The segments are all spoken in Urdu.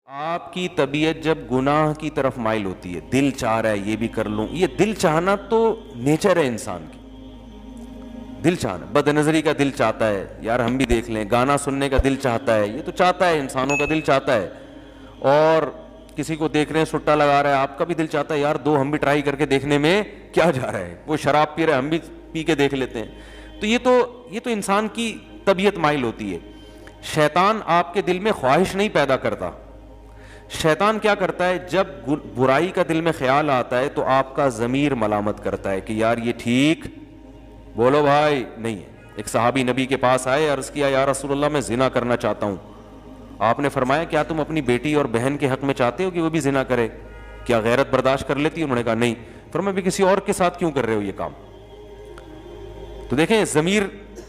آپ کی طبیعت جب گناہ کی طرف مائل ہوتی ہے، دل چاہ رہا ہے یہ بھی کر لوں، یہ دل چاہنا تو نیچر ہے انسان کی، دل چاہنا، بد نظری کا دل چاہتا ہے یار ہم بھی دیکھ لیں، گانا سننے کا دل چاہتا ہے، یہ تو چاہتا ہے، انسانوں کا دل چاہتا ہے، اور کسی کو دیکھ رہے ہیں سٹا لگا رہا ہے، آپ کا بھی دل چاہتا ہے یار دو ہم بھی ٹرائی کر کے دیکھنے میں کیا جا رہا ہے، وہ شراب پی رہے ہیں ہم بھی پی کے دیکھ لیتے ہیں، تو یہ تو انسان کی طبیعت مائل ہوتی ہے۔ شیطان آپ کے دل میں خواہش نہیں پیدا کرتا، شیطان کیا کرتا ہے، جب برائی کا دل میں خیال آتا ہے تو آپ کا ضمیر ملامت کرتا ہے کہ یار یہ ٹھیک بولو بھائی نہیں ہے۔ ایک صحابی نبی کے پاس آئے، عرض کیا یا رسول اللہ میں زنا کرنا چاہتا ہوں۔ آپ نے فرمایا کیا تم اپنی بیٹی اور بہن کے حق میں چاہتے ہو کہ وہ بھی زنا کرے؟ کیا غیرت برداشت کر لیتی؟ انہوں نے کہا نہیں۔ فرمایا بھی کسی اور کے ساتھ کیوں کر رہے ہو یہ کام؟ تو دیکھیں ضمیر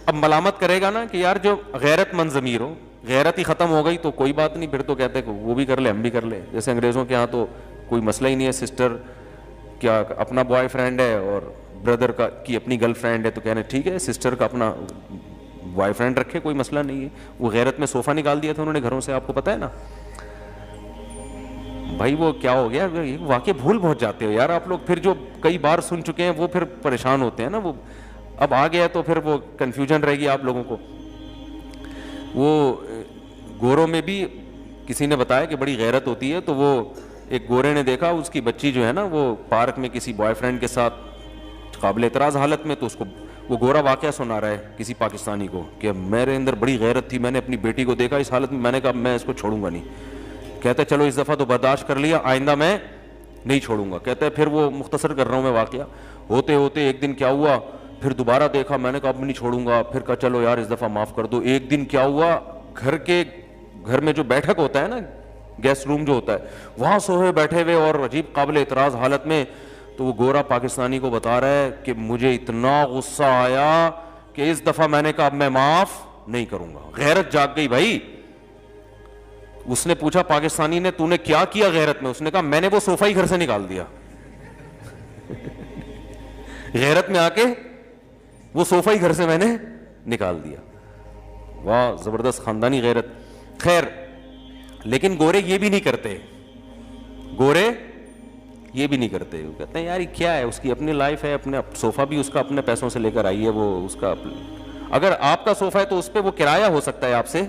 اب ملامت کرے گا نا کہ یار جو غیرت مند ضمیر ہو، غیرت ہی ختم ہو گئی تو کوئی بات نہیں، پھر تو کہتے ہیں وہ بھی کر لے ہم بھی کر لیں، جیسے انگریزوں کے ہاں تو کوئی مسئلہ ہی نہیں ہے، سسٹر کیا اپنا بوائے فرینڈ ہے اور بردر کی اپنی گرل فرینڈ ہے تو کہنے ٹھیک ہے سسٹر کا اپنا بوائے فرینڈ رکھے، کوئی مسئلہ نہیں ہے۔ وہ غیرت میں صوفہ نکال دیا تھا انہوں نے گھروں سے، آپ کو پتہ ہے نا بھائی، وہ کیا ہو گیا، واقع بھول پہنچ جاتے ہو یار آپ لوگ، پھر جو کئی بار سن چکے ہیں وہ پھر پریشان ہوتے ہیں نا، وہ اب آ گیا تو پھر وہ کنفیوژن رہے گی آپ لوگوں کو۔ وہ گوروں میں بھی کسی نے بتایا کہ بڑی غیرت ہوتی ہے، تو وہ ایک گورے نے دیکھا اس کی بچی جو ہے نا وہ پارک میں کسی بوائے فرینڈ کے ساتھ قابل اعتراض حالت میں، تو اس کو وہ گورا واقعہ سنا رہا ہے کسی پاکستانی کو کہ میرے اندر بڑی غیرت تھی، میں نے اپنی بیٹی کو دیکھا اس حالت میں، میں نے کہا میں اس کو چھوڑوں گا نہیں۔ کہتا ہے چلو اس دفعہ تو برداشت کر لیا، آئندہ میں نہیں چھوڑوں گا۔ کہتا ہے پھر وہ مختصر کر رہا ہوں میں واقعہ، ہوتے ہوتے ایک دن کیا ہوا، پھر دوبارہ دیکھا، میں نے کہا اب نہیں چھوڑوں گا، پھر کہا چلو یار اس دفعہ معاف کر دو۔ ایک دن کیا ہوا، گھر میں جو بیٹھک ہوتا ہے نا، گیسٹ روم جو ہوتا ہے، وہاں سوئے بیٹھے ہوئے اور عجیب قابل اعتراض حالت میں، تو وہ گورا پاکستانی کو بتا رہا ہے کہ مجھے اتنا غصہ آیا کہ اس دفعہ میں نے کہا اب میں معاف نہیں کروں گا۔ غیرت جاگ گئی بھائی۔ اس نے پوچھا پاکستانی نے تو نے کیا کیا غیرت میں؟ اس نے کہا میں نے وہ صوفہ ہی گھر سے نکال دیا غیرت میں آ کے وہ صوفہ ہی گھر سے میں نے نکال دیا۔ واہ زبردست خاندانی غیرت۔ خیر لیکن گورے یہ بھی نہیں کرتے، گورے یہ بھی نہیں کرتے، وہ کہتے ہیں یار یہ کیا ہے، اس کی اپنی لائف ہے، اپنے صوفہ بھی اس کا اپنے پیسوں سے لے کر آئی ہے، وہ اس کا اگر آپ کا صوفہ ہے تو اس پہ وہ کرایہ ہو سکتا ہے آپ سے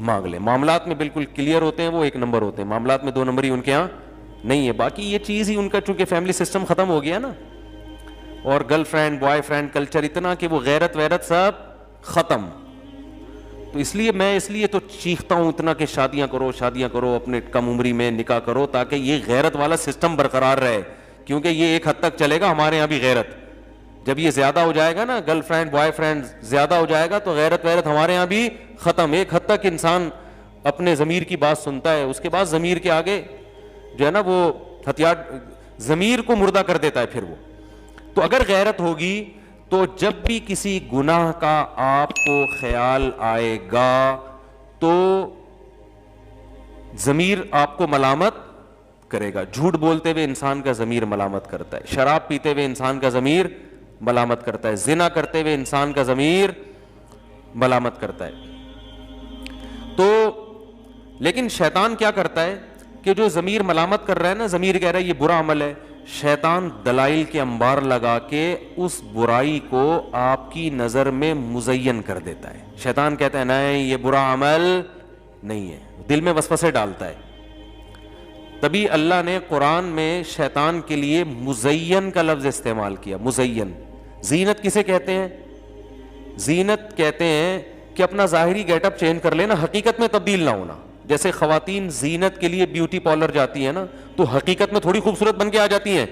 مانگ لیں۔ معاملات میں بالکل کلیئر ہوتے ہیں، وہ ایک نمبر ہوتے ہیں، معاملات میں دو نمبر ہی ان کے ہاں نہیں ہے۔ باقی یہ چیز ہی ان کا چونکہ فیملی سسٹم ختم ہو گیا نا، اور girl friend boy friend culture اتنا کہ وہ غیرت ویرت سب ختم، تو اس لیے تو چیختا ہوں اتنا کہ شادیاں کرو اپنے کم عمری میں، نکاح کرو تاکہ یہ غیرت والا سسٹم برقرار رہے، کیونکہ یہ ایک حد تک چلے گا ہمارے یہاں بھی غیرت، جب یہ زیادہ ہو جائے گا نا، گرل فرینڈ بوائے فرینڈ زیادہ ہو جائے گا تو غیرت ویرت ہمارے یہاں بھی ختم۔ ایک حد تک انسان اپنے ضمیر کی بات سنتا ہے، اس کے بعد ضمیر کے آگے جو ہے نا وہ ہتھیار ضمیر کو مردہ کر دیتا ہے۔ پھر وہ تو اگر غیرت ہوگی تو جب بھی کسی گناہ کا آپ کو خیال آئے گا تو ضمیر آپ کو ملامت کرے گا۔ جھوٹ بولتے ہوئے انسان کا ضمیر ملامت کرتا ہے، شراب پیتے ہوئے انسان کا ضمیر ملامت کرتا ہے، زنا کرتے ہوئے انسان کا ضمیر ملامت کرتا ہے۔ تو لیکن شیطان کیا کرتا ہے کہ جو ضمیر ملامت کر رہا ہے نا، ضمیر کہہ رہا ہے یہ برا عمل ہے، شیطان دلائل کے انبار لگا کے اس برائی کو آپ کی نظر میں مزین کر دیتا ہے۔ شیطان کہتا ہے نہیں یہ برا عمل نہیں ہے، دل میں وسوسے ڈالتا ہے۔ تبھی اللہ نے قرآن میں شیطان کے لیے مزین کا لفظ استعمال کیا۔ مزین، زینت کسے کہتے ہیں؟ زینت کہتے ہیں کہ اپنا ظاہری گیٹ اپ چینج کر لینا، حقیقت میں تبدیل نہ ہونا۔ جیسے خواتین زینت کے لیے بیوٹی پارلر جاتی ہیں نا، تو حقیقت میں تھوڑی خوبصورت بن کے آ جاتی ہیں۔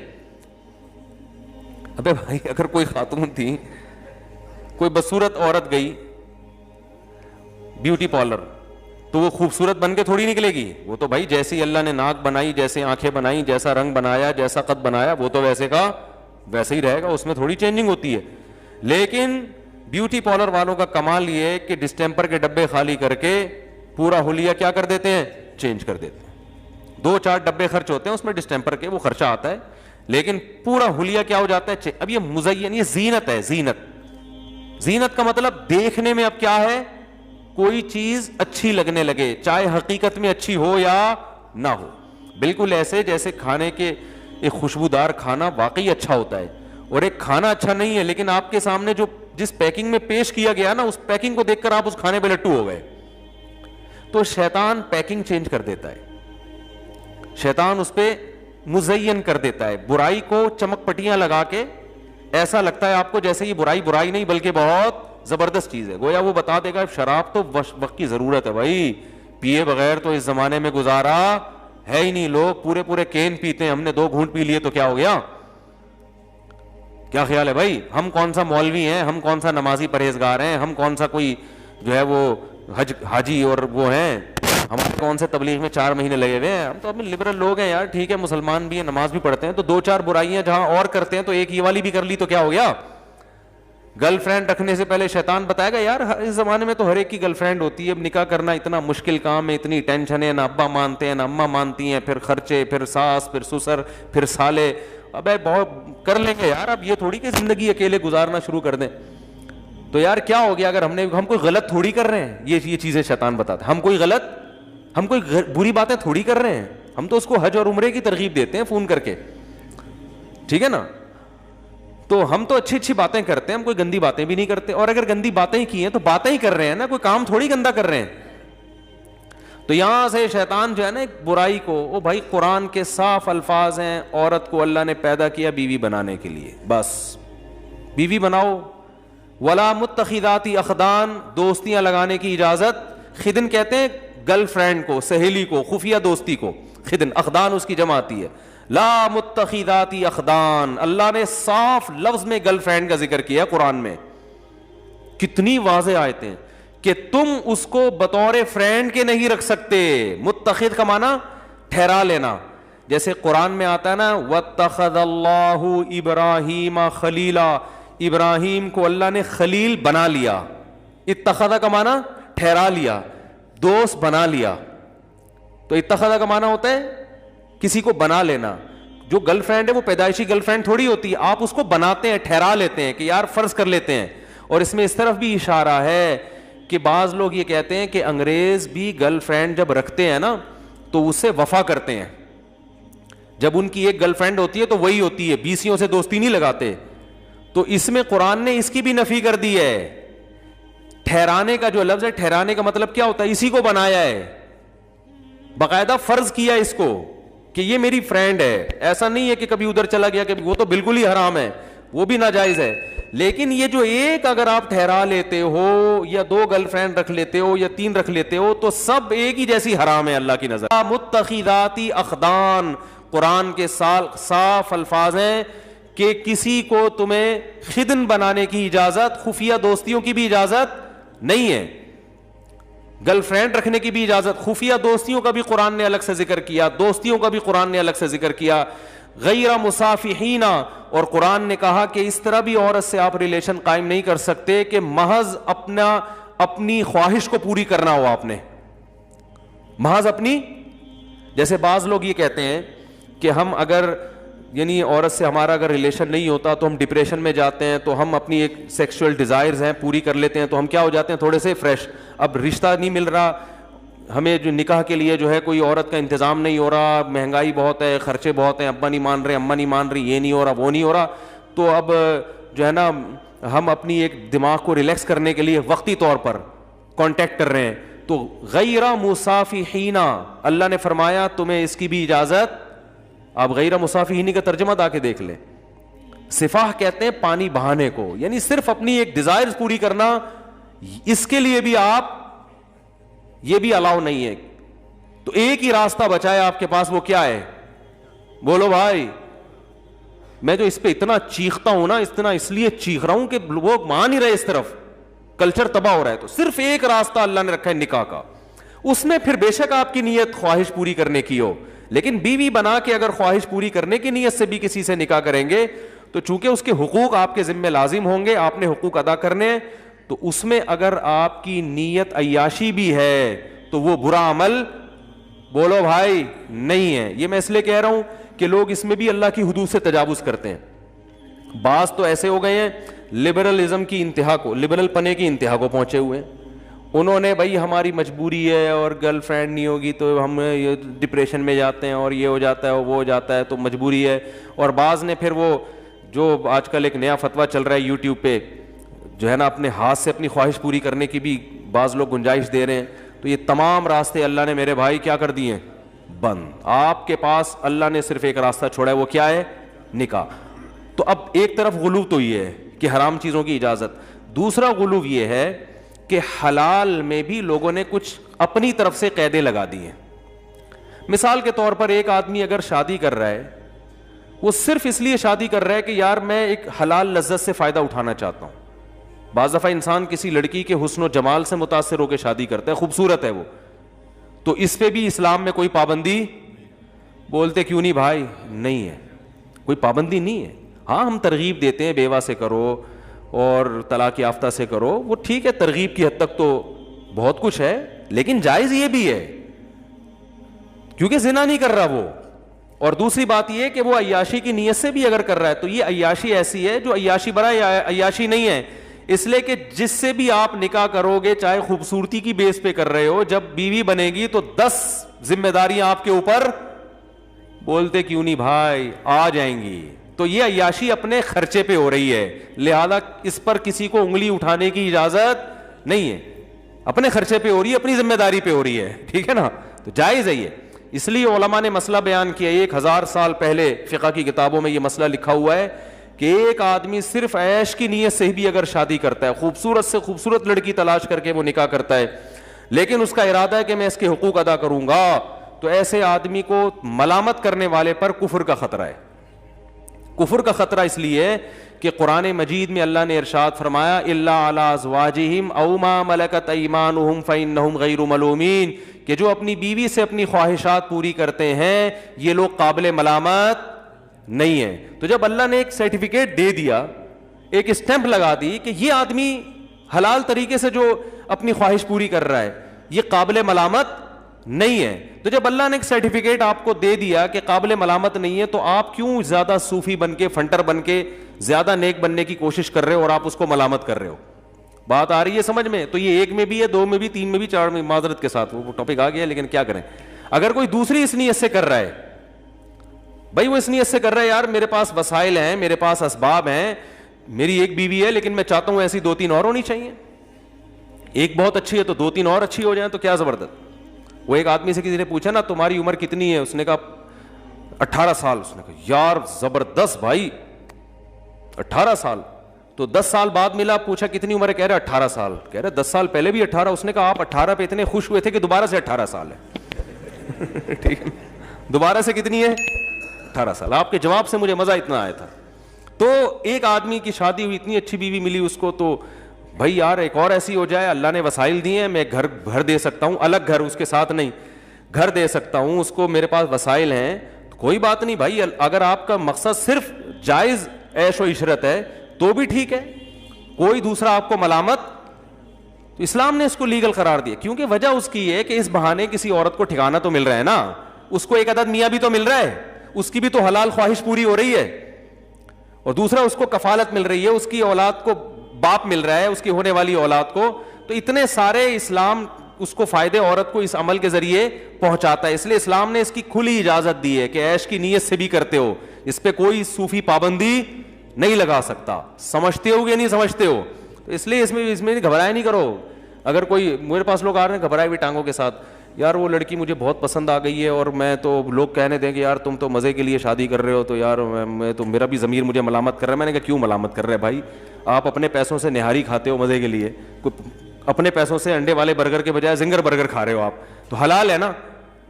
ابے بھائی اگر کوئی خاتون تھی، کوئی بدصورت عورت گئی بیوٹی پارلر تو وہ خوبصورت بن کے تھوڑی نکلے گی، وہ تو بھائی جیسی اللہ نے ناک بنائی، جیسے آنکھیں بنائی، جیسا رنگ بنایا، جیسا قد بنایا، وہ تو ویسے کا ویسے ہی رہے گا، اس میں تھوڑی چینجنگ ہوتی ہے۔ لیکن بیوٹی پارلر والوں کا کمال یہ ہے کہ ڈسٹیمپر کے ڈبے خالی کر کے پورا حلیہ کیا کر دیتے ہیں؟ چینج کر دیتے ہیں۔ 2-4 ڈبے خرچ ہوتے ہیں اس میں ڈسٹیمپر کے، وہ خرچہ آتا ہے، لیکن پورا حلیہ کیا ہو جاتا ہے؟ اب یہ مزین، یہ زینت ہے۔ زینت کا مطلب دیکھنے میں اب کیا ہے؟ کوئی چیز اچھی لگنے لگے، چاہے حقیقت میں اچھی ہو یا نہ ہو. بالکل ایسے جیسے کھانے کے ایک خوشبودار کھانا واقعی اچھا ہوتا ہے, اور ایک کھانا اچھا نہیں ہے لیکن آپ کے سامنے جو جس پیکنگ میں پیش کیا گیا نا, اس پیکنگ کو دیکھ کر آپ اس کھانے پہ لٹو ہو گئے. تو شیطان پیکنگ چینج کر دیتا ہے, شیطان اس پہ مزین کر دیتا ہے, برائی کو چمک پٹیاں لگا کے ایسا لگتا ہے آپ کو جیسے یہ برائی نہیں بلکہ بہت زبردست چیز ہے. گویا وہ بتا دے گا شراب تو وقت کی ضرورت ہے بھائی, پیے بغیر تو اس زمانے میں گزارا ہے ہی نہیں, لوگ پورے پورے کین پیتے ہیں, ہم نے 2 گھونٹ پی لیے تو کیا ہو گیا. کیا خیال ہے بھائی, ہم کون سا مولوی ہیں, ہم کون سا نمازی پرہیزگار ہیں, ہم کون سا کوئی جو ہے وہ حاجی اور وہ ہیں, ہم کون سے تبلیغ میں 4 مہینے لگے ہوئے ہیں. ہم تو اپنے لبرل لوگ ہیں یار, ٹھیک ہے مسلمان بھی ہیں, نماز بھی پڑھتے ہیں, تو 2-4 برائیاں جہاں اور کرتے ہیں تو ایک یہ والی بھی کر لی تو کیا ہو گیا. گرل فرینڈ رکھنے سے پہلے شیطان بتائے گا یار اس زمانے میں تو ہر ایک کی گرل فرینڈ ہوتی ہے, اب نکاح کرنا اتنا مشکل کام ہے, اتنی ٹینشن ہے, نہ ابا مانتے ہیں نہ اماں مانتی ہیں, پھر خرچے, پھر ساس, پھر سسر, پھر سالے, ابے بہت کر لیں گے یار, اب یہ تھوڑی کہ زندگی اکیلے گزارنا شروع کر دیں. تو یار کیا ہو گیا اگر ہم کوئی غلط تھوڑی کر رہے ہیں, یہ چیزیں شیطان بتاتا ہے, ہم کوئی بری باتیں تھوڑی کر رہے ہیں, ہم تو اس کو حج اور عمرے کی ترغیب دیتے ہیں فون کر کے, ٹھیک ہے نا. تو ہم تو اچھی باتیں کرتے ہیں, ہم کوئی گندی باتیں بھی نہیں کرتے, اور اگر گندی باتیں ہی کی ہیں تو باتیں ہی کر رہے ہیں نا, کوئی کام تھوڑی گندا کر رہے ہیں. تو یہاں سے شیطان جو ہے نا ایک برائی کو, وہ بھائی قرآن کے صاف الفاظ ہیں, عورت کو اللہ نے پیدا کیا بیوی بنانے کے لیے, بس بیوی بناؤ. ولا متخذات اخدان, دوستیاں لگانے کی اجازت. خدن کہتے ہیں گرل فرینڈ کو, سہیلی کو, خفیہ دوستی کو خدن, اخدان اس کی جمع آتی ہے. لا متخذات اخدان, اللہ نے صاف لفظ میں گرل فرینڈ کا ذکر کیا قرآن میں. کتنی واضح آیتیں ہیں کہ تم اس کو بطور فرینڈ کے نہیں رکھ سکتے. متخذ کا معنی ٹھہرا لینا, جیسے قرآن میں آتا ہے نا واتخذ اللہ ابراہیم خلیلا, ابراہیم کو اللہ نے خلیل بنا لیا. اتخذ کا معنی ٹھہرا لیا, دوست بنا لیا. تو اتخذ کا معنی ہوتا ہے کسی کو بنا لینا. جو گرل فرینڈ ہے وہ پیدائشی گرل فرینڈ تھوڑی ہوتی ہے, آپ اس کو بناتے ہیں, ٹھہرا لیتے ہیں کہ یار فرض کر لیتے ہیں. اور اس میں اس طرف بھی اشارہ ہے کہ بعض لوگ یہ کہتے ہیں کہ انگریز بھی گرل فرینڈ جب رکھتے ہیں نا تو اس سے وفا کرتے ہیں. جب ان کی ایک گرل فرینڈ ہوتی ہے تو وہی ہوتی ہے, بیسیوں سے دوستی نہیں لگاتے. تو اس میں قرآن نے اس کی بھی نفی کر دی ہے. ٹھہرانے کا جو لفظ ہے, ٹھہرانے کا مطلب کیا ہوتا ہے, اسی کو بنایا ہے, باقاعدہ فرض کیا اس کو کہ یہ میری فرینڈ ہے. ایسا نہیں ہے کہ کبھی ادھر چلا گیا, کہ وہ تو بالکل ہی حرام ہے, وہ بھی ناجائز ہے. لیکن یہ جو ایک اگر آپ ٹھہرا لیتے ہو, یا 2 گرل فرینڈ رکھ لیتے ہو, یا 3 رکھ لیتے ہو, تو سب ایک ہی جیسی حرام ہے اللہ کی نظر. متخذات اخدان, قرآن کے صاف الفاظ ہیں کہ کسی کو تمہیں خدن بنانے کی اجازت, خفیہ دوستیوں کی بھی اجازت نہیں ہے, گرل فرینڈ رکھنے کی بھی اجازت. خفیہ دوستیوں کا بھی قرآن نے الگ سے ذکر کیا, دوستیوں کا بھی قرآن نے الگ سے ذکر کیا. غیر مصافحین, اور قرآن نے کہا کہ اس طرح بھی عورت سے آپ ریلیشن قائم نہیں کر سکتے کہ محض اپنی خواہش کو پوری کرنا ہو. آپ نے محض اپنی, جیسے بعض لوگ یہ کہتے ہیں کہ ہم اگر یعنی عورت سے ہمارا اگر ریلیشن نہیں ہوتا تو ہم ڈپریشن میں جاتے ہیں, تو ہم اپنی ایک سیکسول ڈیزائرز ہیں پوری کر لیتے ہیں, تو ہم کیا ہو جاتے ہیں تھوڑے سے فریش. اب رشتہ نہیں مل رہا ہمیں, جو نکاح کے لیے جو ہے کوئی عورت کا انتظام نہیں ہو رہا, مہنگائی بہت ہے, خرچے بہت ہیں, ابا نہیں مان رہے, اماں نہیں مان رہی, یہ نہیں ہو رہا, وہ نہیں ہو رہا, تو اب جو ہے نا ہم اپنی ایک دماغ کو ریلیکس کرنے کے لیے وقتی طور پر کانٹیکٹ کر رہے ہیں. تو غیر مصافحین, اللہ نے فرمایا تمہیں اس کی بھی اجازت. آپ غیر مصافحین کا ترجمہ دا کے دیکھ لیں. صفاح کہتے ہیں پانی بہانے کو, یعنی صرف اپنی ایک ڈیزائرز پوری کرنا, اس کے لیے بھی آپ یہ بھی الاؤ نہیں ہے. تو ایک ہی راستہ بچا ہے آپ کے پاس, وہ کیا ہے, بولو بھائی. میں جو اس پہ اتنا چیختا ہوں نا, اتنا اس لیے چیخ رہا ہوں کہ وہ مان نہیں رہے, اس طرف کلچر تباہ ہو رہا ہے. تو صرف ایک راستہ اللہ نے رکھا ہے نکاح کا. اس میں پھر بے شک آپ کی نیت خواہش پوری کرنے کی ہو, لیکن بیوی بنا کے اگر خواہش پوری کرنے کی نیت سے بھی کسی سے نکاح کریں گے تو چونکہ اس کے حقوق آپ کے ذمہ لازم ہوں گے, آپ نے حقوق ادا کرنے ہیں, تو اس میں اگر آپ کی نیت عیاشی بھی ہے تو وہ برا عمل, بولو بھائی, نہیں ہے. یہ میں اس لیے کہہ رہا ہوں کہ لوگ اس میں بھی اللہ کی حدود سے تجاوز کرتے ہیں. بعض تو ایسے ہو گئے ہیں لبرلزم کی انتہا کو, لبرل پنے کی انتہا کو پہنچے ہوئے ہیں. انہوں نے بھائی ہماری مجبوری ہے اور گرل فرینڈ نہیں ہوگی تو ہم یہ ڈپریشن میں جاتے ہیں اور یہ ہو جاتا ہے اور وہ ہو جاتا ہے تو مجبوری ہے. اور بعض نے پھر وہ جو آج کل ایک نیا فتویٰ چل رہا ہے یوٹیوب پہ جو ہے نا اپنے ہاتھ سے اپنی خواہش پوری کرنے کی بھی بعض لوگ گنجائش دے رہے ہیں. تو یہ تمام راستے اللہ نے میرے بھائی کیا کر دیے ہیں؟ بند. آپ کے پاس اللہ نے صرف ایک راستہ چھوڑا ہے, وہ کیا ہے؟ نکاح. تو اب ایک طرف غلو تو یہ ہے کہ حرام چیزوں کی اجازت, دوسرا غلو یہ ہے کہ حلال میں بھی لوگوں نے کچھ اپنی طرف سے قیدیں لگا دی ہیں. مثال کے طور پر ایک آدمی اگر شادی کر رہا ہے, وہ صرف اس لیے شادی کر رہا ہے کہ یار میں ایک حلال لذت سے فائدہ اٹھانا چاہتا ہوں. بعض دفعہ انسان کسی لڑکی کے حسن و جمال سے متاثر ہو کے شادی کرتا ہے, خوبصورت ہے وہ, تو اس پہ بھی اسلام میں کوئی پابندی بولتے کیوں نہیں بھائی؟ نہیں ہے, کوئی پابندی نہیں ہے. ہاں ہم ترغیب دیتے ہیں بیوہ سے کرو اور طلاق یافتہ سے کرو, وہ ٹھیک ہے, ترغیب کی حد تک تو بہت کچھ ہے, لیکن جائز یہ بھی ہے کیونکہ زنا نہیں کر رہا وہ. اور دوسری بات یہ کہ وہ عیاشی کی نیت سے بھی اگر کر رہا ہے تو یہ عیاشی ایسی ہے جو عیاشی برا عیاشی نہیں ہے. اس لیے کہ جس سے بھی آپ نکاح کرو گے, چاہے خوبصورتی کی بیس پہ کر رہے ہو, جب بیوی بنے گی تو 10 ذمہ داریاں آپ کے اوپر بولتے کیوں نہیں بھائی آ جائیں گی. تو یہ عیاشی اپنے خرچے پہ ہو رہی ہے, لہذا اس پر کسی کو انگلی اٹھانے کی اجازت نہیں ہے. اپنے خرچے پہ ہو رہی ہے, اپنی ذمہ داری پہ ہو رہی ہے, ٹھیک ہے نا, تو جائز ہے یہ. اس لیے علماء نے مسئلہ بیان کیا, 1000 سال پہلے فقہ کی کتابوں میں یہ مسئلہ لکھا ہوا ہے کہ ایک آدمی صرف عیش کی نیت سے بھی اگر شادی کرتا ہے, خوبصورت سے خوبصورت لڑکی تلاش کر کے وہ نکاح کرتا ہے, لیکن اس کا ارادہ ہے کہ میں اس کے حقوق ادا کروں گا, تو ایسے آدمی کو ملامت کرنے والے پر کفر کا خطرہ ہے. کفر کا خطرہ اس لیے کہ قرآن مجید میں اللہ نے ارشاد فرمایا الا علی ازواجہم او ما ملکت ایمانہم فانہم غیر ملومین, کہ جو اپنی بیوی سے اپنی خواہشات پوری کرتے ہیں یہ لوگ قابل ملامت نہیں ہیں. تو جب اللہ نے ایک سرٹیفکیٹ دے دیا, ایک اسٹیمپ لگا دی کہ یہ آدمی حلال طریقے سے جو اپنی خواہش پوری کر رہا ہے یہ قابل ملامت نہیں ہے, تو جب اللہ نے ایک سرٹیفکیٹ آپ کو دے دیا کہ قابل ملامت نہیں ہے, تو آپ کیوں زیادہ صوفی بن کے, فنٹر بن کے زیادہ نیک بننے کی کوشش کر رہے ہو اور آپ اس کو ملامت کر رہے ہو؟ بات آ رہی ہے سمجھ میں؟ تو یہ 1 میں بھی ہے, 2 میں بھی, 3 میں بھی, 4 میں, معذرت کے ساتھ وہ ٹاپک آ گیا, لیکن کیا کریں. اگر کوئی دوسری اس نیت سے کر رہا ہے, بھائی وہ اس نیت سے کر رہا ہے یار میرے پاس وسائل ہیں, میرے پاس اسباب ہیں, میری ایک بیوی ہے لیکن میں چاہتا ہوں ایسی 2-3 اور ہونی چاہیے, ایک بہت اچھی ہے تو 2-3 اور اچھی ہو جائیں, تو کیا زبردست. وہ ایک آدمی سے کسی نے پوچھا نا تمہاری عمر کتنی ہے, اس نے کہا 18 سال. اس نے کہا یار زبردست بھائی 18 سال. تو 10 سال بعد ملا, پوچھا کتنی عمر ہے, کہہ رہے 18 سال. کہہ رہے 10 سال پہلے بھی 18. اس نے کہا آپ 18 پہ اتنے خوش ہوئے تھے کہ دوبارہ سے 18 سال ہے. ٹھیک ہے, دوبارہ سے کتنی ہے؟ 18 سال. آپ کے جواب سے مجھے مزہ اتنا آیا تھا. تو ایک آدمی کی شادی ہوئی, اتنی اچھی بیوی ملی اس کو, تو بھائی یار ایک اور ایسی ہو جائے, اللہ نے وسائل دیے ہیں, میں گھر دے سکتا ہوں, الگ گھر اس کے ساتھ نہیں, گھر دے سکتا ہوں اس کو, میرے پاس وسائل ہیں, کوئی بات نہیں بھائی. اگر آپ کا مقصد صرف جائز عیش و عشرت ہے تو بھی ٹھیک ہے, کوئی دوسرا آپ کو ملامت, تو اسلام نے اس کو لیگل قرار دیا. کیونکہ وجہ اس کی ہے کہ اس بہانے کسی عورت کو ٹھکانہ تو مل رہا ہے نا, اس کو ایک عدد میاں بھی تو مل رہا ہے, اس کی بھی تو حلال خواہش پوری ہو رہی ہے, اور دوسرا اس کو کفالت مل رہی ہے, اس کی اولاد کو باپ مل رہا ہے, اس کی ہونے والی اولاد کو. تو اتنے سارے اسلام اس کو فائدے عورت کو اس عمل کے ذریعے پہنچاتا ہے. اس لیے اسلام نے اس کی کھلی اجازت دی ہے کہ عیش کی نیت سے بھی کرتے ہو, اس پہ کوئی صوفی پابندی نہیں لگا سکتا. سمجھتے ہو یا نہیں سمجھتے ہو؟ تو اس لیے اس میں گھبرایا نہیں کرو. اگر کوئی میرے پاس لوگ آ رہے ہیں گھبرائے ہوئی ٹانگوں کے ساتھ, یار وہ لڑکی مجھے بہت پسند آ گئی ہے اور میں تو, لوگ کہنے دیں کہ یار تم تو مزے کے لیے شادی کر رہے ہو, تو یار میں تو, میرا بھی ضمیر مجھے ملامت کر رہا ہے. میں نے کہا کیوں ملامت کر رہا ہے بھائی, آپ اپنے پیسوں سے نہاری کھاتے ہو مزے کے لیے, اپنے پیسوں سے انڈے والے برگر کے بجائے زنگر برگر کھا رہے ہو آپ, تو حلال ہے نا.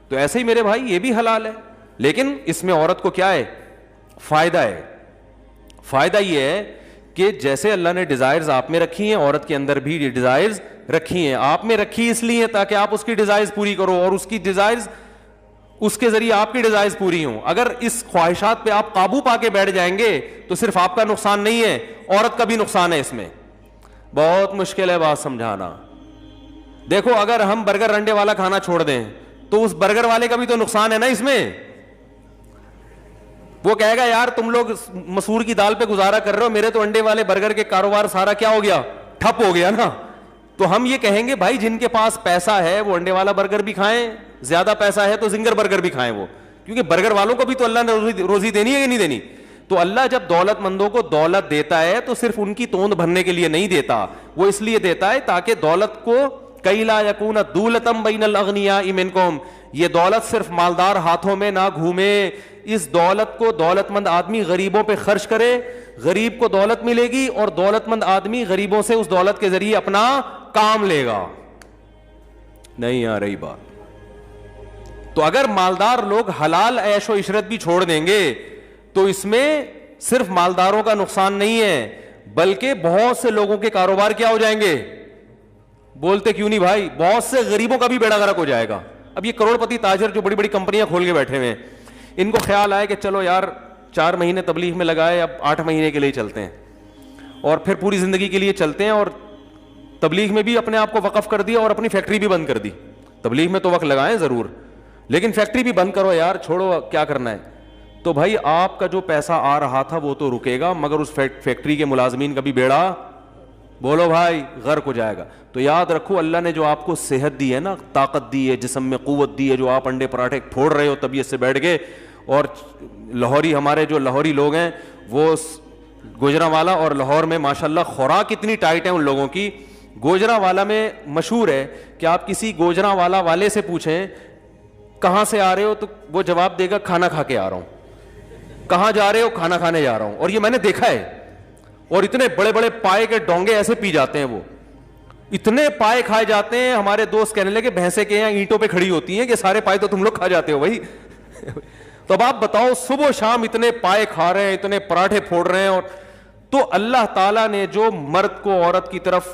تو ایسے ہی میرے بھائی یہ بھی حلال ہے, لیکن اس میں عورت کو کیا ہے؟ فائدہ ہے. فائدہ یہ ہے کہ جیسے اللہ نے ڈیزائرز آپ میں رکھی ہیں, عورت کے اندر بھی ڈیزائرز رکھی ہیں. آپ میں رکھی اس لیے تاکہ آپ اس کی ڈیزائرز پوری کرو, اور اس کی ڈیزائرز, اس کے ذریعے آپ کی ڈیزائرز پوری ہوں. اگر اس خواہشات پہ آپ قابو پا کے بیٹھ جائیں گے تو صرف آپ کا نقصان نہیں ہے, عورت کا بھی نقصان ہے. اس میں بہت مشکل ہے بات سمجھانا. دیکھو اگر ہم برگر انڈے والا کھانا چھوڑ دیں تو اس برگر والے کا بھی تو نقصان ہے نا اس میں. وہ کہے گا یار تم لوگ مسور کی دال پہ گزارا کر رہے ہو, میرے تو انڈے والے برگر کے کاروبار سارا کیا ہو گیا؟ ٹھپ ہو گیا نا. تو ہم یہ کہیں گے بھائی جن کے پاس پیسہ ہے وہ انڈے والا برگر بھی کھائیں, زیادہ پیسہ ہے تو زنگر برگر بھی کھائیں وہ, کیونکہ برگر والوں کو بھی تو اللہ نے روزی دینی ہے یا نہیں دینی. تو اللہ جب دولت مندوں کو دولت دیتا ہے تو صرف ان کی توند بھرنے کے لیے نہیں دیتا, وہ اس لیے دیتا ہے تاکہ دولت کو کئی لا یکون دولتم بین الاغنیاء منکم, یہ دولت صرف مالدار ہاتھوں میں نہ گھومے, اس دولت کو دولت مند آدمی غریبوں پہ خرچ کرے, غریب کو دولت ملے گی اور دولت مند آدمی غریبوں سے اس دولت کے ذریعے اپنا کام لے گا. نہیں آ رہی بات؟ تو اگر مالدار لوگ حلال عیش و عشرت بھی چھوڑ دیں گے تو اس میں صرف مالداروں کا نقصان نہیں ہے, بلکہ بہت سے لوگوں کے کاروبار کیا ہو جائیں گے؟ بولتے کیوں نہیں بھائی؟ بہت سے غریبوں کا بھی بیڑا غرق ہو جائے گا. اب یہ کروڑ پتی تاجر جو بڑی بڑی کمپنیاں کھول کے بیٹھے ہوئے ہیں, ان کو خیال آئے کہ چلو یار 4 مہینے تبلیغ میں لگائے, اب 8 مہینے کے لیے چلتے ہیں اور پھر پوری زندگی کے لیے چلتے ہیں, اور تبلیغ میں بھی اپنے آپ کو وقف کر دیا اور اپنی فیکٹری بھی بند کر دی. تبلیغ میں تو وقت لگائیں ضرور, لیکن فیکٹری بھی بند کرو یار, چھوڑو کیا کرنا ہے. تو بھائی آپ کا جو پیسہ آ رہا تھا وہ تو رکے گا, مگر اس فیکٹری کے ملازمین کا بھی بیڑا, بولو بھائی, غرق ہو جائے گا. تو یاد رکھو اللہ نے جو آپ کو صحت دی ہے نا, طاقت دی ہے, جسم میں قوت دی ہے, جو آپ انڈے پراٹھے پھوڑ رہے ہو طبیعت سے بیٹھ کے, اور لاہوری ہمارے جو لاہوری لوگ ہیں وہ گوجرانوالا اور لاہور میں ماشاءاللہ خوراک اتنی ٹائٹ ہے ان لوگوں کی. گوجرانوالا میں مشہور ہے کہ آپ کسی گوجرانوالا والے سے پوچھیں کہاں سے آ رہے ہو, تو وہ جواب دے گا کھانا کھا کے آ رہا ہوں. کہاں جا رہے ہو؟ کھانا کھانے جا رہا ہوں. اور یہ میں نے دیکھا ہے, اور اتنے بڑے بڑے پائے کے ڈونگے ایسے پی جاتے ہیں, وہ اتنے پائے کھائے جاتے ہیں. ہمارے دوست کہنے لگے بھینسیں کے یہاں اینٹوں پہ کھڑی ہوتی ہیں کہ سارے پائے تو تم لوگ کھا جاتے ہو بھائی. تو اب آپ بتاؤ, صبح و شام اتنے پائے کھا رہے ہیں, اتنے پراٹھے پھوڑ رہے ہیں. اور تو اللہ تعالیٰ نے جو مرد کو عورت کی طرف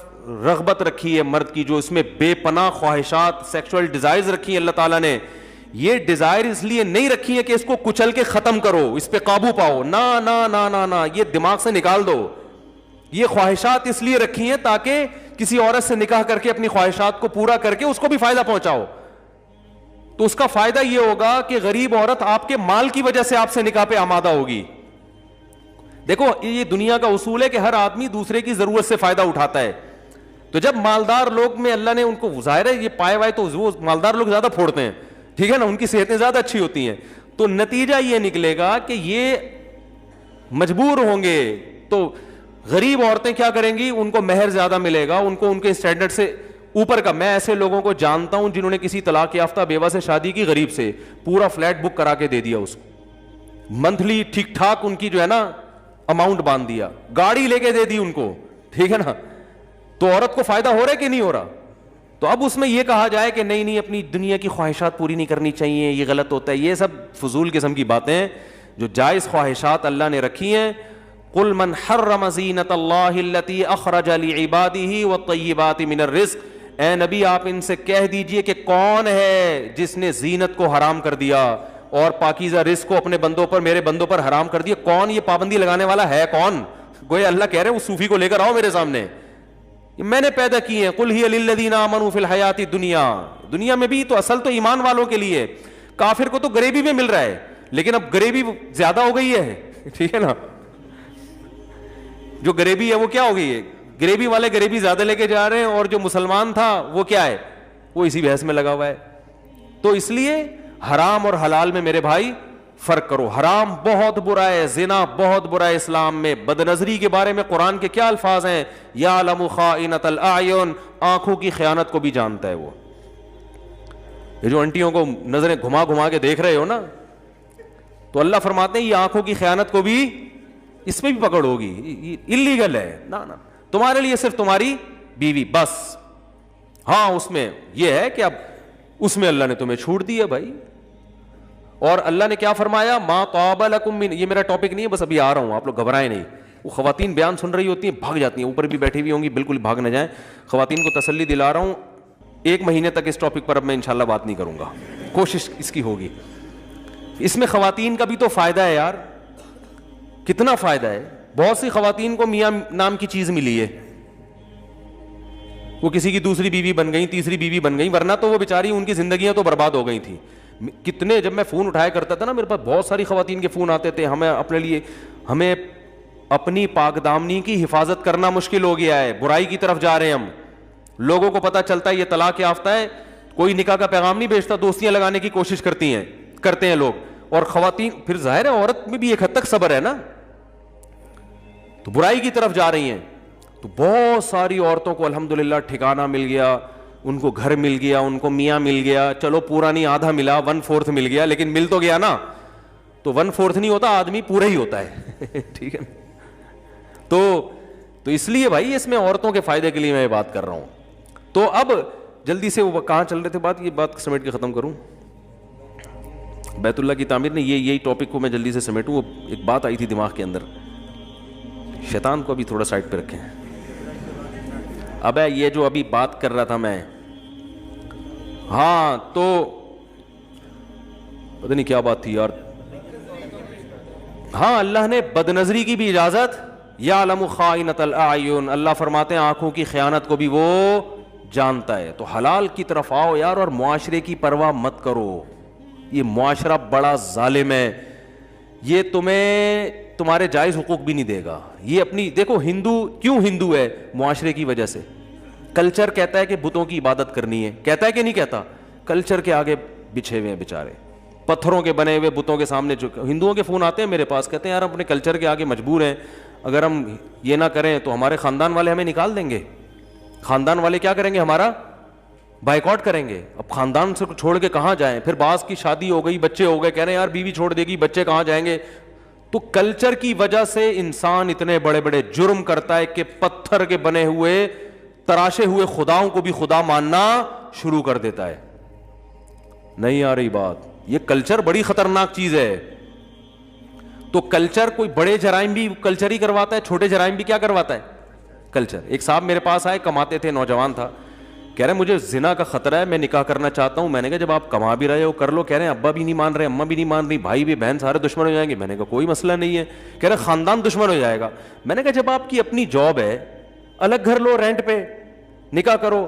رغبت رکھی ہے, مرد کی جو اس میں بے پناہ خواہشات سیکشول ڈیزائرز رکھی ہیں, اللہ تعالیٰ نے یہ ڈیزائر اس لیے نہیں رکھی ہے کہ اس کو کچل کے ختم کرو, اس پہ قابو پاؤ, نا نا نا نا نا, یہ دماغ سے نکال دو. یہ خواہشات اس لیے رکھی ہیں تاکہ کسی عورت سے نکاح کر کے اپنی خواہشات کو پورا کر کے اس کو بھی فائدہ پہنچاؤ. تو اس کا فائدہ یہ ہوگا کہ غریب عورت آپ کے مال کی وجہ سے آپ سے نکاح پہ آمادہ ہوگی. دیکھو یہ دنیا کا اصول ہے کہ ہر آدمی دوسرے کی ضرورت سے فائدہ اٹھاتا ہے. تو جب مالدار لوگ میں اللہ نے ان کو, ظاہر ہے یہ پائے وائے تو وہ مالدار لوگ زیادہ پھوڑتے ہیں, ٹھیک ہے نا, ان کی صحتیں زیادہ اچھی ہوتی ہیں. تو نتیجہ یہ نکلے گا کہ یہ مجبور ہوں گے. تو غریب عورتیں کیا کریں گی, ان کو مہر زیادہ ملے گا, ان کو ان کے اسٹینڈرڈ سے اوپر کا. میں ایسے لوگوں کو جانتا ہوں جنہوں نے کسی طلاق یافتہ بیوہ سے شادی کی, غریب سے, پورا فلیٹ بک کرا کے دے دیا اس کو, منتھلی ٹھیک ٹھاک ان کی جو ہے نا اماؤنٹ باندھ دیا, گاڑی لے کے دے دی ان کو, ٹھیک ہے نا. تو عورت کو فائدہ ہو رہا ہے کہ نہیں ہو رہا؟ تو اب اس میں یہ کہا جائے کہ نہیں نہیں اپنی دنیا کی خواہشات پوری نہیں کرنی چاہیے, یہ غلط ہوتا ہے. یہ سب فضول قسم کی باتیں ہیں. جو جائز خواہشات اللہ نے رکھی ہیں, قل من حرم زینت اللہ التی اخرج لعباده والطیبات من الرزق, اے نبی آپ ان سے کہہ دیجئے کہ کون ہے جس نے زینت کو حرام کر دیا اور پاکیزہ رزق کو اپنے بندوں پر, میرے بندوں پر حرام کر دیا. کون یہ پابندی لگانے والا ہے؟ کون؟ گویا اللہ کہہ رہے ہیں اس صوفی کو لے کر آؤ میرے سامنے, میں نے پیدا کی ہیں. قل ہی للذین آمنوا فی الحیات الدنیا, دنیا میں بھی تو اصل تو ایمان والوں کے لیے. کافر کو تو غریبی میں مل رہا ہے, لیکن اب غریبی زیادہ ہو گئی ہے, ٹھیک ہے نا. جو غریبی ہے وہ کیا ہو گئی ہے, غریبی والے غریبی زیادہ لے کے جا رہے ہیں, اور جو مسلمان تھا وہ کیا ہے, وہ اسی بحث میں لگا ہوا ہے. تو اس لیے حرام اور حلال میں میرے بھائی فرق کرو. حرام بہت برا ہے, زنا بہت برا ہے اسلام میں. بد نظری کے بارے میں قرآن کے کیا الفاظ ہیں, یعلم خائنۃ الاعین, آنکھوں کی خیانت کو بھی جانتا ہے وہ. یہ جو انٹیوں کو نظریں گھما گھما کے دیکھ رہے ہو نا, تو اللہ فرماتے ہیں یہ آنکھوں کی خیانت کو بھی, اس میں بھی پکڑ ہوگی, اللیگل ہے. نا نا, تمہارے لیے صرف تمہاری بیوی بس. ہاں اس میں یہ ہے کہ اب اس میں اللہ نے تمہیں چھوٹ دی ہے بھائی. اور اللہ نے کیا فرمایا, ما طاب لکم من, یہ میرا ٹاپک نہیں ہے, بس ابھی آ رہا ہوں, آپ لوگ گھبرائیں نہیں. وہ خواتین بیان سن رہی ہوتی ہیں, بھاگ جاتی ہیں, اوپر بھی بیٹھی ہوئی ہوں گی, بالکل بھاگ نہ جائیں. خواتین کو تسلی دلا رہا ہوں, 1 مہینے تک اس ٹاپک پر اب میں انشاءاللہ بات نہیں کروں گا, کوشش اس کی ہوگی. اس میں خواتین کا بھی تو فائدہ ہے یار, کتنا فائدہ ہے. بہت سی خواتین کو میاں نام کی چیز ملی ہے, وہ کسی کی دوسری بیوی بن گئی, تیسری بیوی بن گئی, ورنہ تو وہ بیچاری ان کی زندگیاں تو برباد ہو گئی تھیں. کتنے, جب میں فون اٹھایا کرتا تھا نا, میرے پاس بہت ساری خواتین کے فون آتے تھے, ہمیں اپنے لیے, ہمیں اپنی پاک دامنی کی حفاظت کرنا مشکل ہو گیا ہے, برائی کی طرف جا رہے ہیں ہم, لوگوں کو پتہ چلتا ہے یہ طلاق یافتہ ہے, کوئی نکاح کا پیغام نہیں بھیجتا, دوستیاں لگانے کی کوشش کرتے ہیں لوگ. اور خواتین پھر ظاہر ہے عورت میں بھی ایک حد تک صبر ہے نا, تو برائی کی طرف جا رہی ہیں. تو بہت ساری عورتوں کو الحمدللہ ٹھکانہ مل گیا, ان کو گھر مل گیا, ان کو میاں مل گیا, چلو پورا نہیں آدھا ملا, 1/4 مل گیا, لیکن مل تو گیا نا. تو 1/4 نہیں ہوتا, آدمی پورا ہی ہوتا ہے. ٹھیک ہے, تو اس لیے بھائی اس میں عورتوں کے فائدے کے لیے میں بات کر رہا ہوں. تو اب جلدی سے وہ کہاں چل رہے تھے بات, یہ بات سمیٹ کے ختم کروں. بیت اللہ کی تعمیر نے یہی ٹاپک کو میں جلدی سے سمیٹوں. وہ ایک بات آئی تھی دماغ کے اندر, شیطان کو ابھی تھوڑا سائڈ پہ رکھیں. اب یہ جو ابھی بات کر رہا تھا میں, ہاں تو پتہ نہیں کیا بات تھی یار. ہاں, اللہ نے بد نظری کی بھی اجازت, یعلم خائنۃ الاعین, اللہ فرماتے ہیں آنکھوں کی خیانت کو بھی وہ جانتا ہے. تو حلال کی طرف آؤ یار, اور معاشرے کی پرواہ مت کرو. یہ معاشرہ بڑا ظالم ہے, یہ تمہیں تمہارے جائز حقوق بھی نہیں دے گا. یہ اپنی دیکھو, ہندو کیوں ہندو ہے؟ معاشرے کی وجہ سے. کلچر کہتا ہے کہ بتوں کی عبادت کرنی ہے, کہتا ہے کہ نہیں کہتا؟ کلچر کے آگے بچھے ہوئے ہیں بیچارے, پتھروں کے بنے ہوئے بتوں کے سامنے. جو ہندوؤں کے فون آتے ہیں میرے پاس, کہتے ہیں یار ہم اپنے کلچر کے آگے مجبور ہیں, اگر ہم یہ نہ کریں تو ہمارے خاندان والے ہمیں نکال دیں گے. خاندان والے کیا کریں گے؟ ہمارا بائیکاٹ کریں گے. اب خاندان سے چھوڑ کے کہاں جائیں؟ پھر بعض کی شادی ہو گئی, بچے ہو گئے, کہہ رہے ہیں یار بیوی چھوڑ دے گی, بچے کہاں جائیں گے؟ تو کلچر کی وجہ سے انسان اتنے بڑے بڑے جرم کرتا ہے کہ پتھر کے بنے ہوئے تراشے ہوئے خداؤں کو بھی خدا ماننا شروع کر دیتا ہے. نہیں آ رہی بات؟ یہ کلچر بڑی خطرناک چیز ہے. تو کلچر کوئی بڑے جرائم بھی کلچر ہی کرواتا ہے, چھوٹے جرائم بھی کیا کرواتا ہے؟ کلچر. ایک صاحب میرے پاس آئے, کماتے تھے, نوجوان تھا, کہہ رہے ہیں مجھے زنا کا خطرہ ہے, میں نکاح کرنا چاہتا ہوں. میں نے کہا جب آپ کما بھی رہے ہو کر لو. کہہ رہے ہیں ابا بھی نہیں مان رہے, اماں بھی نہیں مان رہی, بھائی بھی, بہن سارے دشمن ہو جائیں گے. میں نے کہا کوئی مسئلہ نہیں ہے. کہہ رہے خاندان دشمن ہو جائے گا. میں نے کہا جب آپ کی اپنی جاب ہے, الگ گھر لو رینٹ پہ, نکاح کرو.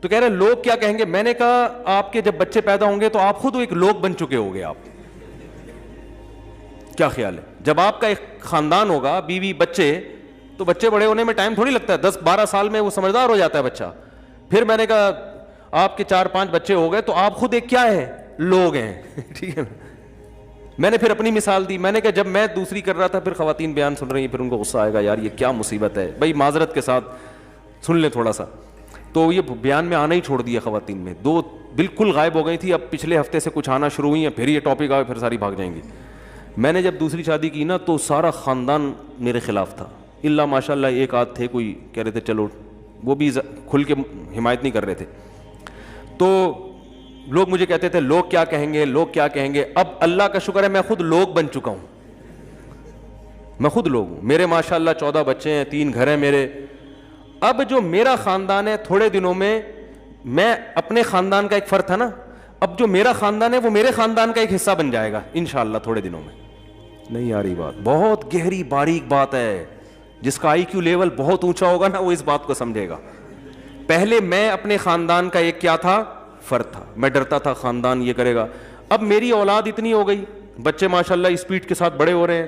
تو کہہ رہے لوگ کیا کہیں گے. میں نے کہا آپ کے جب بچے پیدا ہوں گے تو آپ خود ایک لوگ بن چکے ہوگے. آپ کیا خیال ہے؟ جب آپ کا ایک خاندان ہوگا, بیوی بچے, تو بچے بڑے ہونے میں ٹائم تھوڑی لگتا ہے, 10-12 سال میں وہ سمجھدار ہو جاتا ہے بچہ. پھر میں نے کہا آپ کے 4-5 بچے ہو گئے تو آپ خود ایک کیا ہے؟ لوگ ہیں. ٹھیک ہے, میں نے پھر اپنی مثال دی. میں نے کہا جب میں دوسری کر رہا تھا, پھر خواتین بیان سن رہی ہیں, پھر ان کو غصہ آئے گا یار یہ کیا مصیبت ہے. بھائی معذرت کے ساتھ سن لیں تھوڑا سا. تو یہ بیان میں آنا ہی چھوڑ دیا خواتین میں. 2 بالکل غائب ہو گئی تھی, اب پچھلے ہفتے سے کچھ آنا شروع ہوئی ہیں, پھر یہ ٹاپک آئے پھر ساری بھاگ جائیں گی. میں نے جب دوسری شادی کی نا تو سارا خاندان میرے خلاف تھا, اللہ ماشاء اللہ ایک آدھ تھے کوئی کہہ رہے تھے چلو, وہ بھی کھل کے حمایت نہیں کر رہے تھے. تو لوگ مجھے کہتے تھے لوگ کیا کہیں گے, لوگ کیا کہیں گے. اب اللہ کا شکر ہے میں خود لوگ بن چکا ہوں, میں خود لوگ ہوں. میرے ماشاء اللہ 14 بچے ہیں, 3 گھر ہیں میرے. اب جو میرا خاندان ہے, تھوڑے دنوں میں میں اپنے خاندان کا ایک فرد تھا نا, اب جو میرا خاندان ہے وہ میرے خاندان کا ایک حصہ بن جائے گا انشاءاللہ تھوڑے دنوں میں. نہیں آ رہی بات؟ بہت گہری باریک بات ہے. جس کا IQ لیول بہت اونچا ہوگا نا وہ اس بات کو سمجھے گا. پہلے میں اپنے خاندان کا ایک کیا تھا؟ فرد تھا. میں ڈرتا تھا خاندان یہ کرے گا. اب میری اولاد اتنی ہو گئی, بچے ماشاءاللہ اسپیڈ کے ساتھ بڑے ہو رہے ہیں,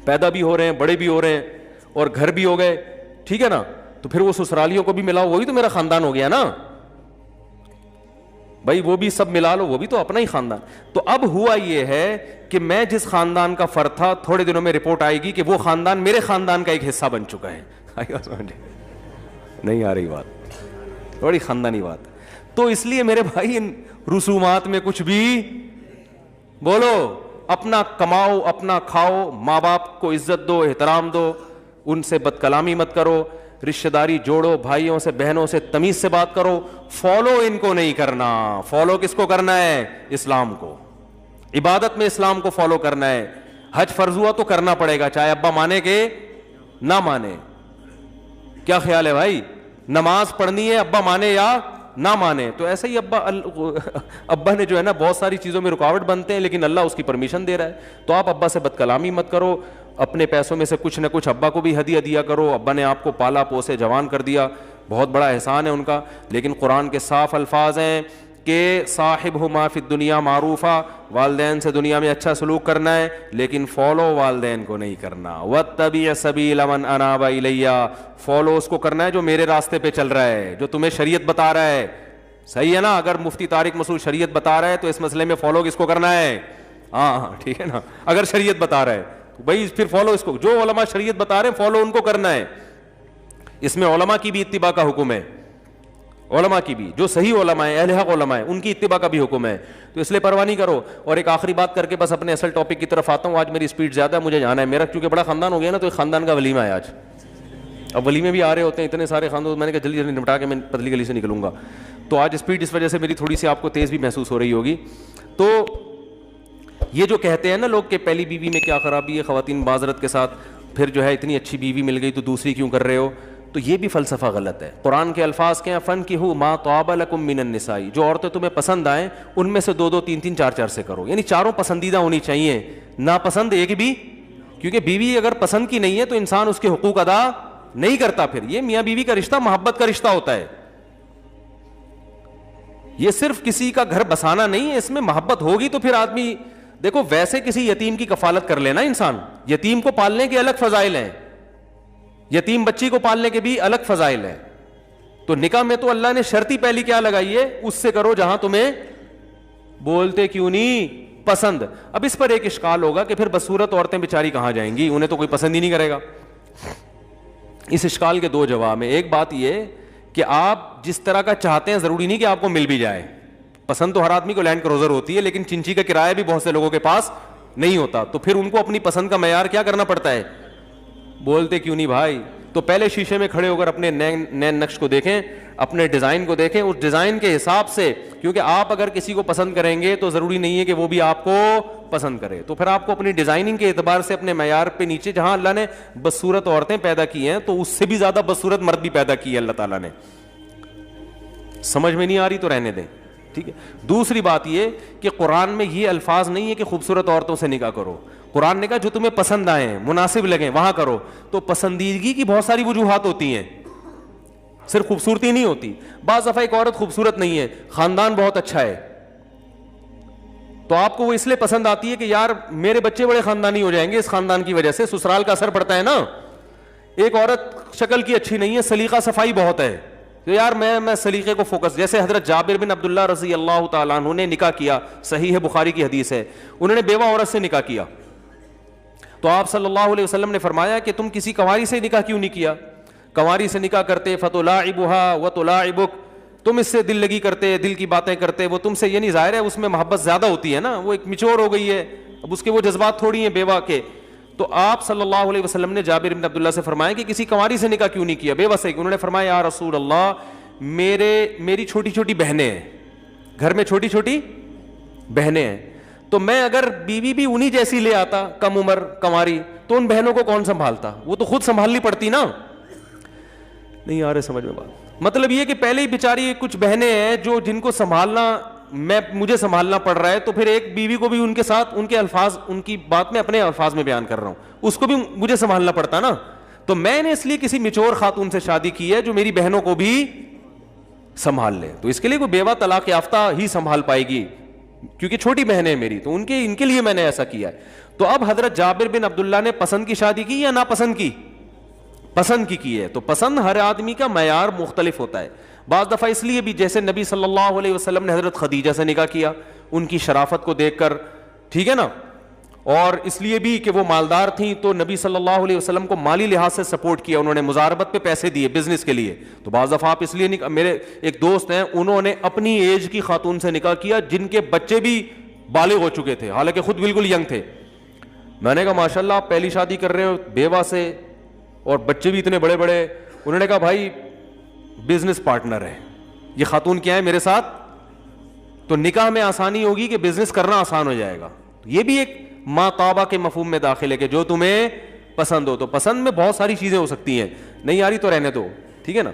پیدا بھی ہو رہے ہیں, بڑے بھی ہو رہے ہیں, اور گھر بھی ہو گئے. ٹھیک ہے نا, تو پھر وہ سسرالیوں کو بھی ملاؤ, وہی تو میرا خاندان ہو گیا نا بھائی. وہ بھی سب ملا لو, وہ بھی تو اپنا ہی خاندان. تو اب ہوا یہ ہے کہ میں جس خاندان کا فرد تھا, تھوڑے دنوں میں رپورٹ آئے گی کہ وہ خاندان میرے خاندان کا ایک حصہ بن چکا ہے. نہیں آ رہی بات؟ تھوڑی خاندانی بات. تو اس لیے میرے بھائی ان رسومات میں کچھ بھی بولو, اپنا کماؤ, اپنا کھاؤ, ماں باپ کو عزت دو, احترام دو, ان سے بد کلامی مت کرو, رشتہ داری جوڑو, بھائیوں سے بہنوں سے تمیز سے بات کرو. فالو ان کو نہیں کرنا. فالو کس کو کرنا ہے؟ اسلام کو. عبادت میں اسلام کو فالو کرنا ہے. حج فرض ہوا تو کرنا پڑے گا, چاہے ابا مانے کہ نہ مانے. کیا خیال ہے بھائی؟ نماز پڑھنی ہے ابا مانے یا نہ مانے. تو ایسے ہی ابا نے جو ہے نا بہت ساری چیزوں میں رکاوٹ بنتے ہیں, لیکن اللہ اس کی پرمیشن دے رہا ہے. تو آپ ابا سے بد کلامی مت کرو, اپنے پیسوں میں سے کچھ نہ کچھ ابا کو بھی ہدیہ دیا کرو. ابا نے آپ کو پالا پوسے جوان کر دیا, بہت بڑا احسان ہے ان کا. لیکن قرآن کے صاف الفاظ ہیں کہ صاحبہما فی الدنیا معروفا، والدین سے دنیا میں اچھا سلوک کرنا ہے لیکن فالو والدین کو نہیں کرنا. واتبع سبیل من اناب الی، فالو اس کو کرنا ہے جو میرے راستے پہ چل رہا ہے، جو تمہیں شریعت بتا رہا ہے. صحیح ہے نا؟ اگر مفتی طارق مسعود شریعت بتا رہا ہے تو اس مسئلے میں فالو کس کو کرنا ہے؟ ہاں ٹھیک ہے نا. اگر شریعت بتا رہا ہے تو بھائی پھر فالو اس کو، جو علماء شریعت بتا رہے ہیں فالو ان کو کرنا ہے. اس میں علماء کی بھی اتباع کا حکم ہے، علماء کی بھی، جو صحیح علماء ہیں، اہل حق علماء ہیں، ان کی اتباع کا بھی حکم ہے. تو اس لیے پرواہ نہیں کرو. اور ایک آخری بات کر کے بس اپنے اصل ٹاپک کی طرف آتا ہوں. آج میری اسپیڈ زیادہ ہے، مجھے جانا ہے. میرا کیونکہ بڑا خاندان ہو گیا نا، تو ایک خاندان کا ولیمہ ہے آج. اب ولیمے بھی آ رہے ہوتے ہیں اتنے سارے خاندان، میں نے کہا جلدی جلدی نپٹا کے میں پتلی گلی سے نکلوں گا. تو آج اسپیڈ اس وجہ سے میری تھوڑی سی آپ کو تیز بھی محسوس ہو رہی ہوگی. تو یہ جو کہتے ہیں نا لوگ کہ پہلی بیوی میں کیا خرابی ہے، خواتین معذرت کے ساتھ پھر جو ہے اتنی اچھی بیوی مل گئی تو دوسری کیوں کر رہے ہو، تو یہ بھی فلسفہ غلط ہے. قرآن کے الفاظ کیا ہیں؟ فَانْكِحُوا مَا طَابَ لَكُم مِّنَ النِّسَاءِ، جو عورتیں تمہیں پسند آئیں ان میں سے دو دو تین تین چار چار سے کرو. یعنی چاروں پسندیدہ ہونی چاہیے، ناپسند ایک بھی، کیونکہ بیوی اگر پسند کی نہیں ہے تو انسان اس کے حقوق ادا نہیں کرتا. پھر یہ میاں بیوی کا رشتہ محبت کا رشتہ ہوتا ہے. یہ صرف کسی کا گھر بسانا نہیں ہے، اس میں محبت ہوگی تو پھر آدمی، دیکھو ویسے کسی یتیم کی کفالت کر لینا انسان، یتیم کو پالنے کے الگ فضائل ہیں، یتیم بچی کو پالنے کے بھی الگ فضائل ہیں. تو نکاح میں تو اللہ نے شرطی پہلی کیا لگائی ہے؟ اس سے کرو جہاں تمہیں بولتے کیوں نہیں پسند. اب اس پر ایک اشکال ہوگا کہ پھر بدصورت عورتیں بیچاری کہاں جائیں گی، انہیں تو کوئی پسند ہی نہیں کرے گا. اس اشکال کے دو جواب ہیں. ایک بات یہ کہ آپ جس طرح کا چاہتے ہیں ضروری نہیں کہ آپ کو مل بھی جائے. پسند تو ہر آدمی کو لینڈ کروزر ہوتی ہے، لیکن چنچی کا کرایہ بھی بہت سے لوگوں کے پاس نہیں ہوتا. تو پھر ان کو اپنی پسند کا معیار کیا کرنا پڑتا ہے؟ بولتے کیوں نہیں بھائی. تو پہلے شیشے میں کھڑے ہو کر اپنے نئے نقش کو دیکھیں، اپنے ڈیزائن کو دیکھیں، اس ڈیزائن کے حساب سے، کیونکہ آپ اگر کسی کو پسند کریں گے تو ضروری نہیں ہے کہ وہ بھی آپ کو پسند کرے. تو پھر آپ کو اپنی ڈیزائننگ کے اعتبار سے اپنے معیار پہ نیچے، جہاں اللہ نے بدصورت عورتیں پیدا کی ہیں تو اس سے بھی زیادہ بدصورت مرد بھی پیدا کی ہے اللہ تعالیٰ نے. سمجھ میں نہیں آ رہی تو رہنے دیں، ٹھیک ہے. دوسری بات یہ کہ قرآن میں یہ الفاظ نہیں ہے کہ خوبصورت عورتوں سے نکاح کرو. قرآن نے کہا جو تمہیں پسند آئیں، مناسب لگیں وہاں کرو. تو پسندیدگی کی بہت ساری وجوہات ہوتی ہیں، صرف خوبصورتی نہیں ہوتی. بعض دفعہ ایک عورت خوبصورت نہیں ہے، خاندان بہت اچھا ہے، تو آپ کو وہ اس لیے پسند آتی ہے کہ یار میرے بچے بڑے خاندانی ہو جائیں گے اس خاندان کی وجہ سے. سسرال کا اثر پڑتا ہے نا. ایک عورت شکل کی اچھی نہیں ہے، سلیقہ صفائی بہت ہے، تو یار میں سلیقے کو فوکس. جیسے حضرت جابر بن عبداللہ رضی اللہ تعالیٰ عنہ نے نکاح کیا، صحیح ہے بخاری کی حدیث ہے، انہوں نے بیوہ عورت سے نکاح کیا. تو آپ صلی اللہ علیہ وسلم نے فرمایا کہ تم کسی کنواری سے نکاح کیوں نہیں کیا؟ کنواری سے نکاح کرتے فتلاعبها وتلاعبک، تم اس سے دل لگی کرتے، دل کی باتیں کرتے، وہ تم سے، یعنی ظاہر ہے اس میں محبت زیادہ ہوتی ہے نا، وہ ایک میچور ہو گئی ہے، اب اس کے وہ جذبات تھوڑی ہیں بیوہ کے. تو آپ صلی اللہ علیہ وسلم نے جابر بن عبداللہ سے فرمایا کہ کسی کنواری سے نکاح کیوں نہیں کیا، بیوہ سے. انہوں نے فرمایا یا رسول اللہ میری چھوٹی چھوٹی بہنیں ہیں، گھر میں چھوٹی چھوٹی بہنیں ہیں، تو میں اگر بیوی بھی انہی جیسی لے آتا کم عمر کنواری تو ان بہنوں کو کون سنبھالتا؟ وہ تو خود سنبھالنی پڑتی نا. نہیں آ رہے سمجھ میں بات؟ مطلب یہ کہ پہلے ہی بیچاری کچھ بہنیں ہیں جو جن کو سنبھالنا، مجھے سنبھالنا پڑ رہا ہے، تو پھر ایک بیوی کو بھی ان کے ساتھ، ان کے الفاظ، ان کی بات میں اپنے الفاظ میں بیان کر رہا ہوں، اس کو بھی مجھے سنبھالنا پڑتا نا. تو میں نے اس لیے کسی میچور خاتون سے شادی کی ہے جو میری بہنوں کو بھی سنبھال لے. تو اس کے لیے کوئی بیوہ طلاق یافتہ ہی سنبھال پائے گی، کیونکہ چھوٹی بہنیں ہیں میری، تو ان کے لیے میں نے ایسا کیا ہے. تو اب حضرت جابر بن عبداللہ نے پسند کی شادی کی یا ناپسند کی؟ پسند کی ہے. تو پسند ہر آدمی کا معیار مختلف ہوتا ہے. بعض دفعہ اس لیے بھی جیسے نبی صلی اللہ علیہ وسلم نے حضرت خدیجہ سے نکاح کیا ان کی شرافت کو دیکھ کر، ٹھیک ہے نا، اور اس لیے بھی کہ وہ مالدار تھیں تو نبی صلی اللہ علیہ وسلم کو مالی لحاظ سے سپورٹ کیا، انہوں نے مزاربت پہ پیسے دیے بزنس کے لیے. تو بعض دفعہ آپ اس لیے میرے ایک دوست ہیں، انہوں نے اپنی ایج کی خاتون سے نکاح کیا جن کے بچے بھی بالغ ہو چکے تھے، حالانکہ خود بالکل ینگ تھے. میں نے کہا ماشاءاللہ آپ پہلی شادی کر رہے ہو بیوہ سے اور بچے بھی اتنے بڑے بڑے. انہوں نے کہا بھائی بزنس پارٹنر ہے، یہ خاتون کیا ہے میرے ساتھ، تو نکاح میں آسانی ہوگی کہ بزنس کرنا آسان ہو جائے گا. یہ بھی ایک ما طابہ کے مفہوم میں داخل ہے کہ جو تمہیں پسند ہو. تو پسند میں بہت ساری چیزیں ہو سکتی ہیں، نہیں آ رہی تو رہنے دو، ٹھیک ہے نا.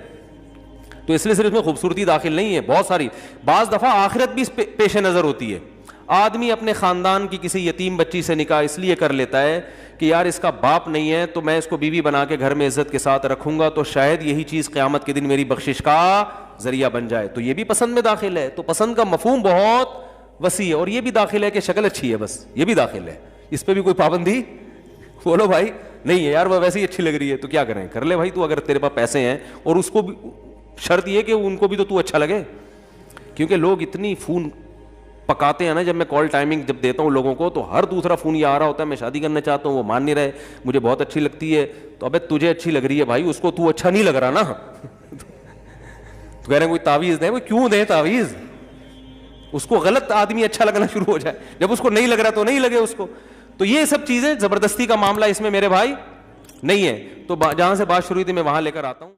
تو اس لیے صرف میں خوبصورتی داخل نہیں ہے، بہت ساری. بعض دفعہ آخرت بھی پیش نظر ہوتی ہے. آدمی اپنے خاندان کی کسی یتیم بچی سے نکاح اس لیے کر لیتا ہے کہ یار اس کا باپ نہیں ہے تو میں اس کو بیوی بنا کے گھر میں عزت کے ساتھ رکھوں گا، تو شاید یہی چیز قیامت کے دن میری بخشش کا ذریعہ بن جائے تو یہ بھی پسند میں داخل ہے. تو پسند کا مفہوم بہت وسیع ہے, اور یہ بھی داخل ہے کہ شکل اچھی ہے, بس یہ بھی داخل ہے, اس پہ بھی کوئی پابندی بولو بھائی نہیں ہے. یار وہ ویسے ہی اچھی لگ رہی ہے تو کیا کریں, کر لے بھائی تو, اگر تیرے پاس پیسے ہیں. اور اس کو بھی شرط یہ کہ ان کو بھی تو اچھا لگے, کیونکہ لوگ اتنی فون پکاتے ہیں نا. جب میں کال ٹائمنگ جب دیتا ہوں لوگوں کو تو ہر دوسرا فون یہ آ رہا ہوتا ہے, میں شادی کرنا چاہتا ہوں, وہ مان نہیں رہے, مجھے بہت اچھی لگتی ہے. تو ابے تجھے اچھی لگ رہی ہے بھائی, اس کو تو اچھا نہیں لگ رہا نا. تو کہہ رہے ہیں کوئی تعویذ دیں, وہ کیوں دیں تعویذ, اس کو غلط آدمی اچھا لگنا شروع ہو جائے. جب اس کو نہیں لگ رہا تو نہیں لگے اس کو. تو یہ سب چیزیں زبردستی کا معاملہ اس میں میرے بھائی نہیں ہے. تو جہاں سے بات شروع ہوئی تھی میں وہاں لے کر آتا ہوں.